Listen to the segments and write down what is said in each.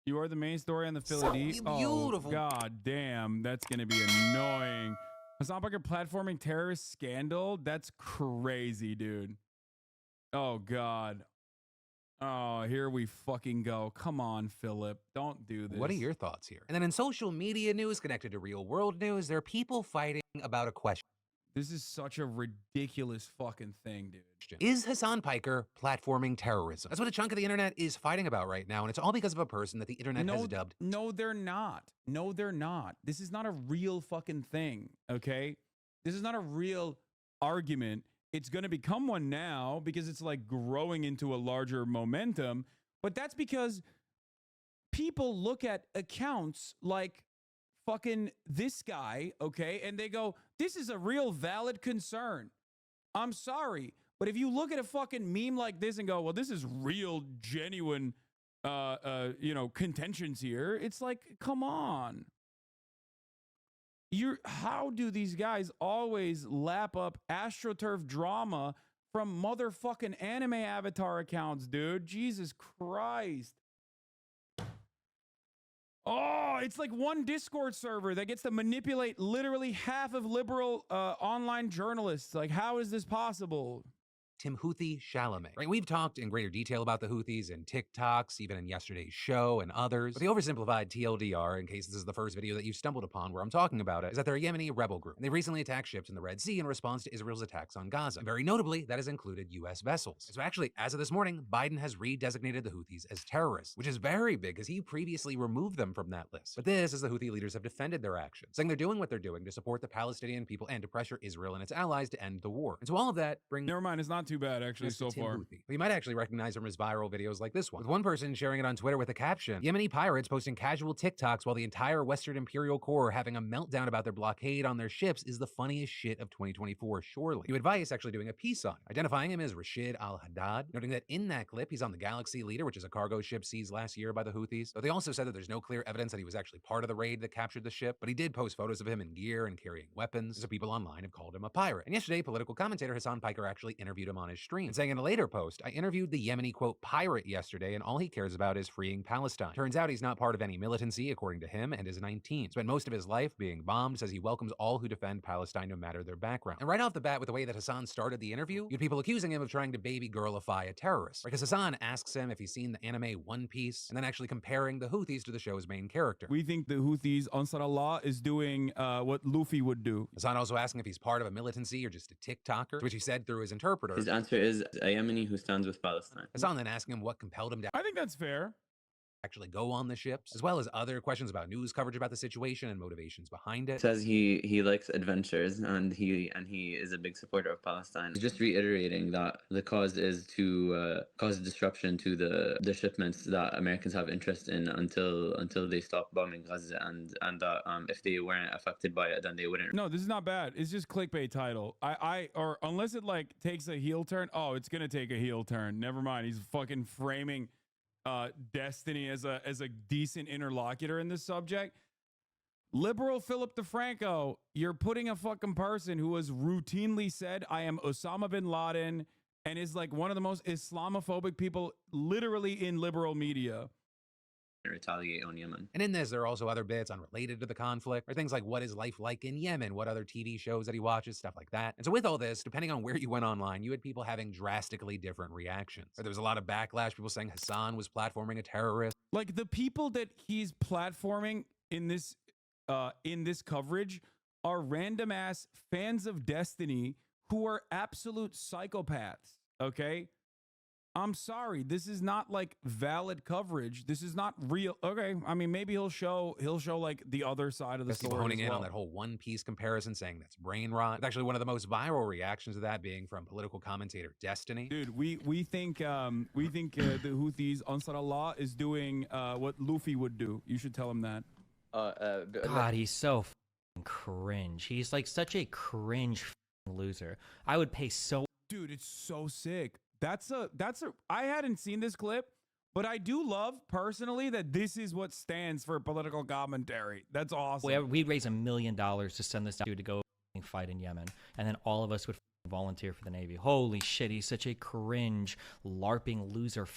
You are the main story on the Philly D. Beautiful. Oh, god damn. That's going to be annoying. Hassan Piker platforming terrorist scandal? That's crazy, dude. Oh, god. Oh, here we fucking go. Come on, Philip. Don't do this. What are your thoughts here? And then in social media news connected to real world news, there are people fighting about a question. This is such a ridiculous fucking thing, dude. Is Hassan Piker platforming terrorism? That's what a chunk of the internet is fighting about right now, and it's all because of a person that the internet has dubbed. No, they're not. No, they're not. This is not a real fucking thing, okay? This is not a real argument. It's going to become one now because it's like growing into a larger momentum, but that's because people look at accounts like fucking this guy, okay, and they go, this is a real valid concern. I'm sorry, but if you look at a fucking meme like this and go, well, this is real, genuine, contentions here, it's like, come on. How do these guys always lap up AstroTurf drama from motherfucking anime avatar accounts, dude? Jesus Christ. Oh, it's like one Discord server that gets to manipulate literally half of liberal online journalists. Like, how is this possible? Tim-Houthi Chalamet. Right? We've talked in greater detail about the Houthis in TikToks, even in yesterday's show and others. But the oversimplified TLDR, in case this is the first video that you stumbled upon where I'm talking about it, is that they're a Yemeni rebel group. And they recently attacked ships in the Red Sea in response to Israel's attacks on Gaza. And very notably, that has included U.S. vessels. So actually, as of this morning, Biden has redesignated the Houthis as terrorists, which is very big because he previously removed them from that list. But this is the Houthi leaders have defended their actions, saying they're doing what they're doing to support the Palestinian people and to pressure Israel and its allies to end the war. And so all of that brings... Never mind, it's not too bad actually so far. But you might actually recognize from his viral videos like this one, with one person sharing it on Twitter with a caption, Yemeni pirates posting casual TikToks while the entire Western Imperial Corps having a meltdown about their blockade on their ships is the funniest shit of 2024, surely. New Advice actually doing a piece on it, identifying him as Rashid Al-Haddad, noting that in that clip, he's on the Galaxy Leader, which is a cargo ship seized last year by the Houthis. But they also said that there's no clear evidence that he was actually part of the raid that captured the ship, but he did post photos of him in gear and carrying weapons, so people online have called him a pirate. And yesterday, political commentator Hassan Piker actually interviewed him on his stream, and saying in a later post, I interviewed the Yemeni, quote, pirate yesterday, and all he cares about is freeing Palestine. Turns out he's not part of any militancy, according to him, and is 19. Spent most of his life being bombed, says he welcomes all who defend Palestine no matter their background. And right off the bat, with the way that Hassan started the interview, you had people accusing him of trying to baby girlify a terrorist. Because Hassan asks him if he's seen the anime One Piece, and then actually comparing the Houthis to the show's main character. We think the Houthis, Ansar Allah, is doing what Luffy would do. Hassan also asking if he's part of a militancy or just a TikToker, to which he said through his interpreter. His answer is a Yemeni who stands with Palestine. Hassan then asking him what compelled him to I think that's fair. actually go on the ships, as well as other questions about news coverage about the situation and motivations behind it. Says he likes adventures and he is a big supporter of Palestine. He's just reiterating that the cause is to cause disruption to the shipments that Americans have interest in until they stop bombing Gaza, and that if they weren't affected by it, then they wouldn't. No, this is not bad. It's just clickbait title. Or unless it like takes a heel turn. Oh, it's gonna take a heel turn. Never mind. He's fucking framing Destiny as a decent interlocutor in this subject. Liberal Philipp DeFranco, you're putting a fucking person who has routinely said, I am Osama bin Laden, and is like one of the most Islamophobic people literally in liberal media. Retaliate on Yemen. And in this, there are also other bits unrelated to the conflict, or things like what is life like in Yemen, what other TV shows that he watches, stuff like that. And so with all this, depending on where you went online, you had people having drastically different reactions. There was a lot of backlash, people saying Hassan was platforming a terrorist. Like the people that he's platforming in this coverage are random ass fans of Destiny who are absolute psychopaths, okay? I'm sorry, this is not like valid coverage. This is not real. Okay, I mean, maybe he'll show like the other side of the story. Honing in on that whole One Piece comparison, saying that's brain rot. It's actually one of the most viral reactions to that being from political commentator Destiny. Dude, we think the Houthis, Ansar Allah, is doing what Luffy would do. You should tell him that. God, he's so cringe. He's like such a cringe loser. I would pay so. Dude, it's so sick. I hadn't seen this clip, but I do love personally that this is what stands for political commentary. That's awesome. We'd raise $1 million to send this dude to go fight in Yemen, and then all of us would volunteer for the Navy. Holy shit, he's such a cringe, LARPing loser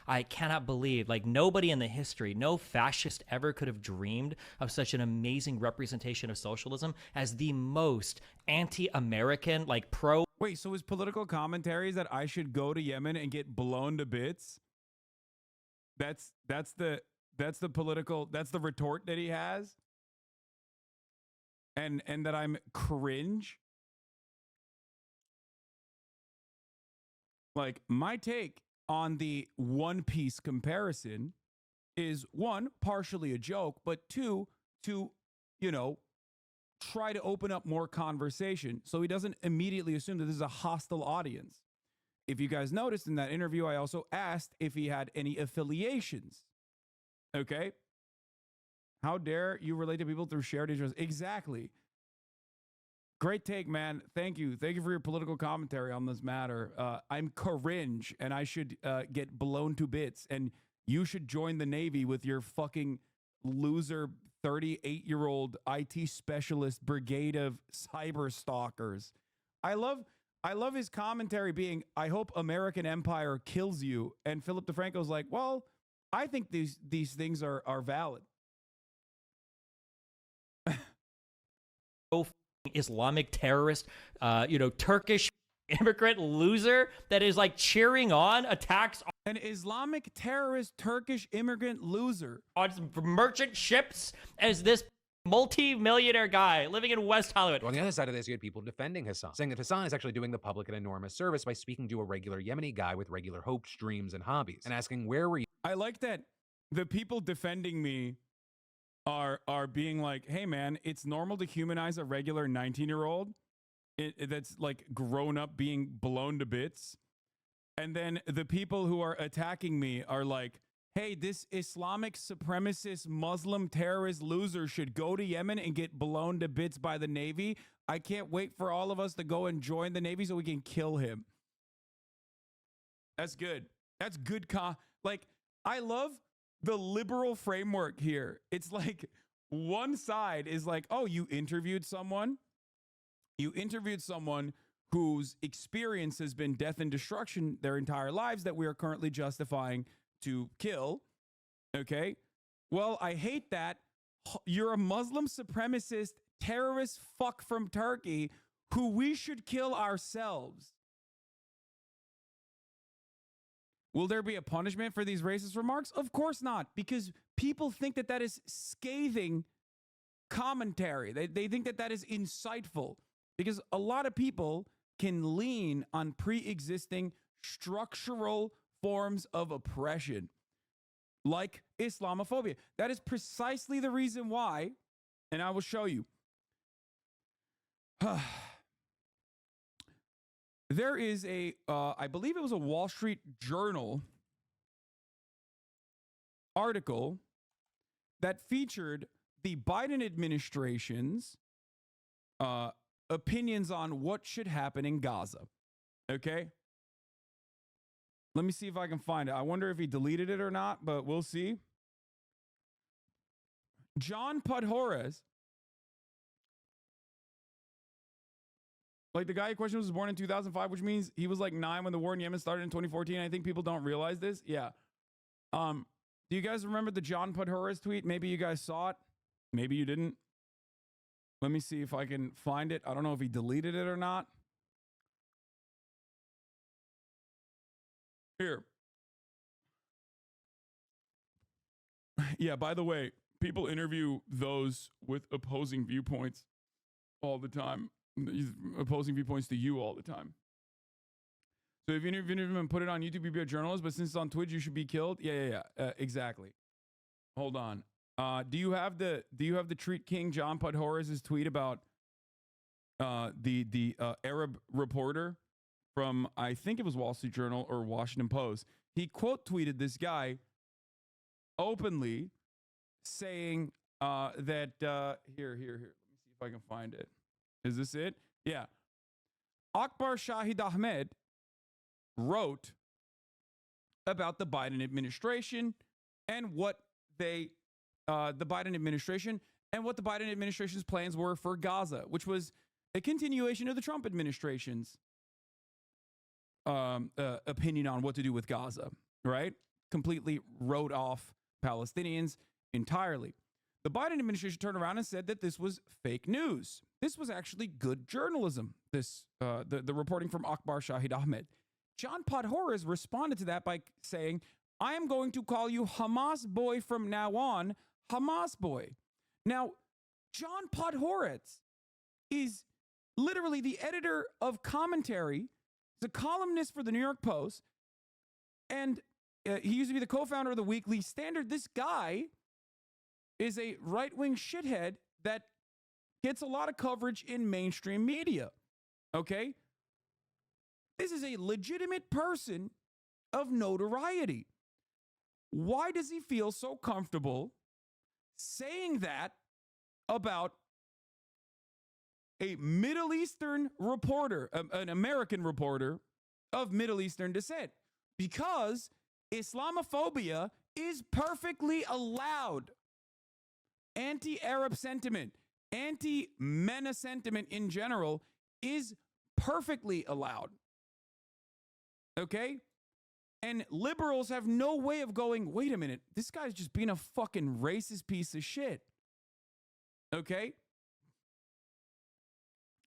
I cannot believe, like, nobody in the history, no fascist ever could have dreamed of such an amazing representation of socialism as the most anti-American, like, pro. Wait, so his political commentary is that I should go to Yemen and get blown to bits? That's the retort that he has? And that I'm cringe? Like, my take on the One Piece comparison is, one, partially a joke, but two, to, you know, try to open up more conversation so he doesn't immediately assume that this is a hostile audience. If you guys noticed in that interview, I also asked if he had any affiliations. Okay? How dare you relate to people through shared interests? Exactly. Great take, man. Thank you. Thank you for your political commentary on this matter. I'm cringe, and I should get blown to bits, and you should join the Navy with your fucking loser 38-year-old IT specialist brigade of cyber stalkers. I love his commentary being, I hope American empire kills you. And Philipp DeFranco's like, well, I think these things are valid. Islamic terrorist, Turkish immigrant loser that is like cheering on attacks An Islamic terrorist Turkish immigrant loser on merchant ships as this multi-millionaire guy living in West Hollywood. Well, on the other side of this, you had people defending Hasan, saying that Hasan is actually doing the public an enormous service by speaking to a regular Yemeni guy with regular hopes, dreams, and hobbies, and asking, where were you? I like that the people defending me are being like, hey man, it's normal to humanize a regular 19-year-old that's like grown up being blown to bits. And then the people who are attacking me are like, hey, this Islamic supremacist Muslim terrorist loser should go to Yemen and get blown to bits by the Navy. I can't wait for all of us to go and join the Navy so we can kill him. That's good. That's good. Like, I love the liberal framework here. It's like one side is like, oh, you interviewed someone whose experience has been death and destruction their entire lives that we are currently justifying to kill. Okay. Well, I hate that. You're a Muslim supremacist terrorist fuck from Turkey who we should kill ourselves. Will there be a punishment for these racist remarks? Of course not, because people think that that is scathing commentary. They think that that is insightful, because a lot of people can lean on pre-existing structural forms of oppression, like Islamophobia. That is precisely the reason why, and I will show you. There is I believe it was a Wall Street Journal article that featured the Biden administration's opinions on what should happen in Gaza. Okay? Let me see if I can find it. I wonder if he deleted it or not, but we'll see. John Podhoretz, like the guy in question was born in 2005, which means he was like 9 when the war in Yemen started in 2014. I think people don't realize this. Yeah. Do you guys remember the John Podhoretz tweet? Maybe you guys saw it. Maybe you didn't. Let me see if I can find it. I don't know if he deleted it or not. Here. Yeah, by the way, people interview those with opposing viewpoints all the time. Opposing viewpoints to you all the time. So if you interview him and put it on YouTube, you'd be a journalist, but since it's on Twitch, you should be killed. Yeah. Exactly. Hold on. Do you have the Treat King John Podhoretz's tweet about the Arab reporter from, I think it was Wall Street Journal or Washington Post? He quote tweeted this guy openly saying that here. Let me see if I can find it. Is this it? Yeah. Akbar Shahid Ahmed wrote about the Biden administration and what the Biden administration's plans were for Gaza, which was a continuation of the Trump administration's opinion on what to do with Gaza, right? completely wrote off Palestinians entirely. The Biden administration turned around and said that this was fake news. This was actually good journalism, the reporting from Akbar Shahid Ahmed. John Podhoretz responded to that by saying, I am going to call you Hamas boy from now on, Hamas boy. Now, John Podhoretz is literally the editor of commentary. He's a columnist for the New York Post, and he used to be the co-founder of the Weekly Standard. This guy is a right-wing shithead that gets a lot of coverage in mainstream media, okay? This is a legitimate person of notoriety. Why does he feel so comfortable saying that about a Middle Eastern reporter, an American reporter of Middle Eastern descent? Because Islamophobia is perfectly allowed. Anti-Arab sentiment, anti-MENA sentiment in general is perfectly allowed. Okay? And liberals have no way of going, wait a minute, this guy's just being a fucking racist piece of shit. Okay?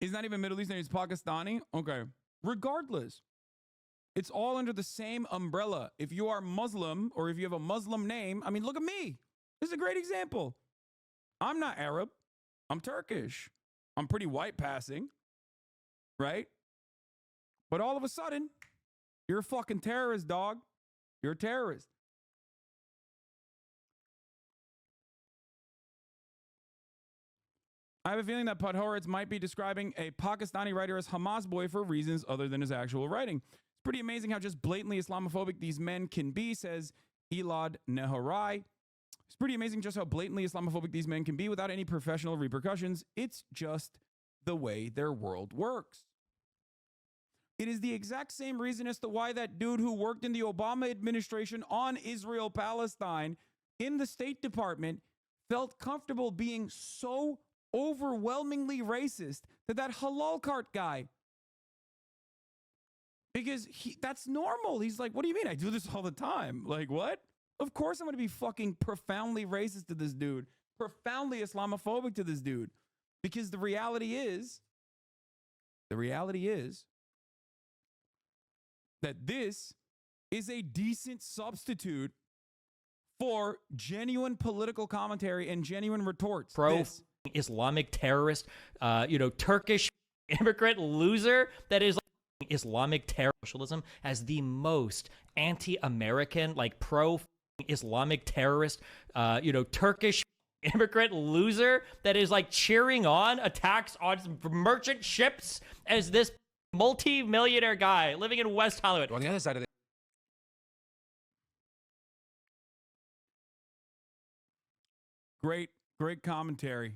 He's not even Middle Eastern, he's Pakistani. Okay. Regardless, it's all under the same umbrella. If you are Muslim or if you have a Muslim name, I mean, look at me. This is a great example. I'm not Arab. I'm Turkish. I'm pretty white passing, right? But all of a sudden, you're a fucking terrorist, dog. You're a terrorist. I have a feeling that Podhoretz might be describing a Pakistani writer as Hamas boy for reasons other than his actual writing. It's pretty amazing how just blatantly Islamophobic these men can be, says Elad Neharai. It's pretty amazing just how blatantly Islamophobic these men can be without any professional repercussions. It's just the way their world works. It is the exact same reason as to why that dude who worked in the Obama administration on Israel-Palestine in the State Department felt comfortable being so overwhelmingly racist to that halal cart guy. Because that's normal. He's like, what do you mean? I do this all the time. Like, what? Of course I'm going to be fucking profoundly racist to this dude. Profoundly Islamophobic to this dude. Because the reality is that this is a decent substitute for genuine political commentary and genuine retorts. Islamic terrorist, Turkish immigrant loser that is like Islamic terror socialism as the most anti-American, like pro-Islamic terrorist, Turkish immigrant loser that is like cheering on attacks on merchant ships as this multi-millionaire guy living in West Hollywood. On the other side of the Great commentary.